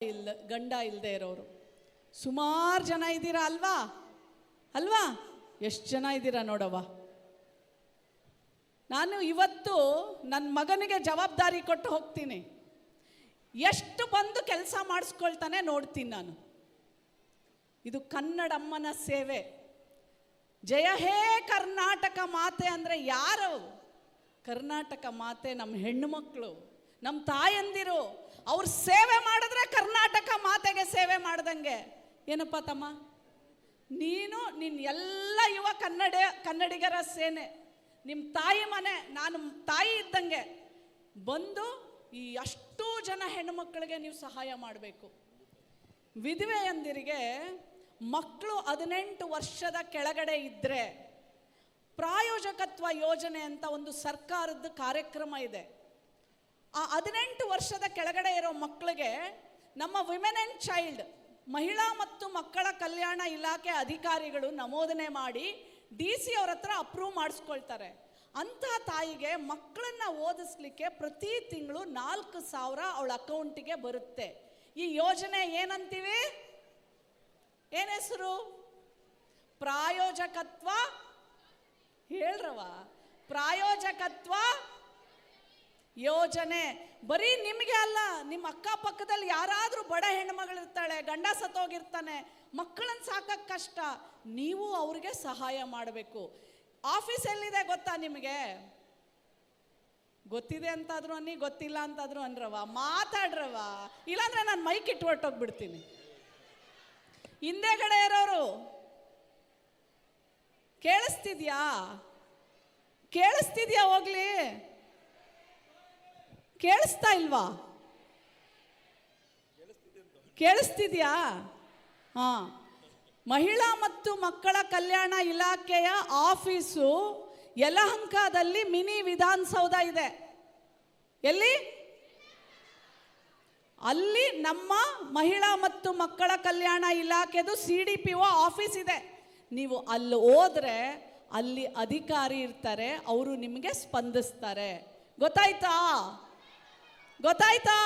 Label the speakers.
Speaker 1: ಗಂಡ ಇಲ್ಲದೆ ಇರೋರು ಸುಮಾರು ಜನ ಇದ್ದೀರಾ ಅಲ್ವಾ ಅಲ್ವಾ? ಎಷ್ಟು ಜನ ಇದ್ದೀರಾ ನೋಡವ್ವ. ನಾನು ಇವತ್ತು ನನ್ನ ಮಗನಿಗೆ ಜವಾಬ್ದಾರಿ ಕೊಟ್ಟು ಹೋಗ್ತೀನಿ. ಎಷ್ಟು ಬಂದು ಕೆಲಸ ಮಾಡಿಸ್ಕೊಳ್ತಾನೆ ನೋಡ್ತೀನಿ ನಾನು. ಇದು ಕನ್ನಡಮ್ಮನ ಸೇವೆ. ಜಯ ಹೇ ಕರ್ನಾಟಕ ಮಾತೆ ಅಂದರೆ ಯಾರು? ಕರ್ನಾಟಕ ಮಾತೆ ನಮ್ಮ ಹೆಣ್ಣು ಮಕ್ಕಳು, ನಮ್ಮ ತಾಯಂದಿರು. ಅವ್ರು ಸೇವೆ ಮಾಡಿದ್ರೆ ಕರ್ನಾಟಕ ಮಾತೆಗೆ ಸೇವೆ ಮಾಡ್ದಂಗೆ. ಏನಪ್ಪ ತಮ್ಮ, ನೀನು ನಿನ್ನ ಎಲ್ಲ ಯುವ ಕನ್ನಡಿಗರ ಸೇನೆ, ನಿಮ್ಮ ತಾಯಿ ಮನೆ, ನಾನು ತಾಯಿ ಇದ್ದಂಗೆ ಬಂದು ಈ ಅಷ್ಟೂ ಜನ ಹೆಣ್ಣುಮಕ್ಕಳಿಗೆ ನೀವು ಸಹಾಯ ಮಾಡಬೇಕು. ವಿಧವೆಯಂದಿರಿಗೆ ಮಕ್ಕಳು 18 ವರ್ಷದ ಕೆಳಗಡೆ ಇದ್ದರೆ ಪ್ರಾಯೋಜಕತ್ವ ಯೋಜನೆ ಅಂತ ಒಂದು ಸರ್ಕಾರದ ಕಾರ್ಯಕ್ರಮ ಇದೆ. ಆ 18 ವರ್ಷದ ಕೆಳಗಡೆ ಇರೋ ಮಕ್ಕಳಿಗೆ ನಮ್ಮ ವಿಮೆನ್ ಆ್ಯಂಡ್ ಚೈಲ್ಡ್ ಮಹಿಳಾ ಮತ್ತು ಮಕ್ಕಳ ಕಲ್ಯಾಣ ಇಲಾಖೆ ಅಧಿಕಾರಿಗಳು ನಮೂದನೆ ಮಾಡಿ DC ಅವ್ರ ಹತ್ರ ಅಪ್ರೂವ್ ಮಾಡಿಸ್ಕೊಳ್ತಾರೆ. ಅಂಥ ತಾಯಿಗೆ ಮಕ್ಕಳನ್ನ ಓದಿಸ್ಲಿಕ್ಕೆ ಪ್ರತಿ ತಿಂಗಳು 4,000 ಅವಳ ಅಕೌಂಟಿಗೆ ಬರುತ್ತೆ. ಈ ಯೋಜನೆ ಏನಂತೀವಿ? ಏನು ಹೆಸರು? ಪ್ರಾಯೋಜಕತ್ವ. ಹೇಳ್ರವ, ಪ್ರಾಯೋಜಕತ್ವ ಯೋಜನೆ. ಬರೀ ನಿಮಗೆ ಅಲ್ಲ, ನಿಮ್ಮ ಅಕ್ಕಪಕ್ಕದಲ್ಲಿ ಯಾರಾದರೂ ಬಡ ಹೆಣ್ಮಗಳಿರ್ತಾಳೆ, ಗಂಡ ಸತ್ತೋಗಿರ್ತಾನೆ, ಮಕ್ಕಳನ್ನ ಸಾಕಕ್ಕೆ ಕಷ್ಟ, ನೀವು ಅವ್ರಿಗೆ ಸಹಾಯ ಮಾಡಬೇಕು. ಆಫೀಸ್ ಎಲ್ಲಿದೆ ಗೊತ್ತಾ ನಿಮಗೆ? ಗೊತ್ತಿದೆ ಅಂತಾದ್ರು ಅನ್ನಿ, ಗೊತ್ತಿಲ್ಲ ಅಂತಾದ್ರು ಅನ್ರವ, ಮಾತಾಡ್ರವ, ಇಲ್ಲಾಂದ್ರೆ ನಾನು ಮೈಕ್ ಇಟ್ಟು ಹೊರಟೋಗ್ಬಿಡ್ತೀನಿ. ಹಿಂದೆಗಡೆ ಇರೋರು ಕೇಳಿಸ್ತಿದ್ಯಾ? ಕೇಳಿಸ್ತಿದ್ಯಾ? ಹೋಗ್ಲಿ, ಕೇಳಿಸ್ತಾ ಇಲ್ವಾ? ಕೇಳಿಸ್ತಿದ್ಯಾ? ಹಾಂ, ಮಹಿಳಾ ಮತ್ತು ಮಕ್ಕಳ ಕಲ್ಯಾಣ ಇಲಾಖೆಯ ಆಫೀಸು ಯಲಹಂಕದಲ್ಲಿ ಮಿನಿ ವಿಧಾನಸೌಧ ಇದೆ. ಎಲ್ಲಿ? ಅಲ್ಲಿ ನಮ್ಮ ಮಹಿಳಾ ಮತ್ತು ಮಕ್ಕಳ ಕಲ್ಯಾಣ ಇಲಾಖೆದು CDPO ಆಫೀಸ್ ಇದೆ. ನೀವು ಅಲ್ಲಿ ಹೋದ್ರೆ ಅಲ್ಲಿ ಅಧಿಕಾರಿ ಇರ್ತಾರೆ, ಅವರು ನಿಮಗೆ ಸ್ಪಂದಿಸ್ತಾರೆ. ಗೊತ್ತಾಯ್ತಾ? ಗೊತ್ತಾಯ್ತಾ?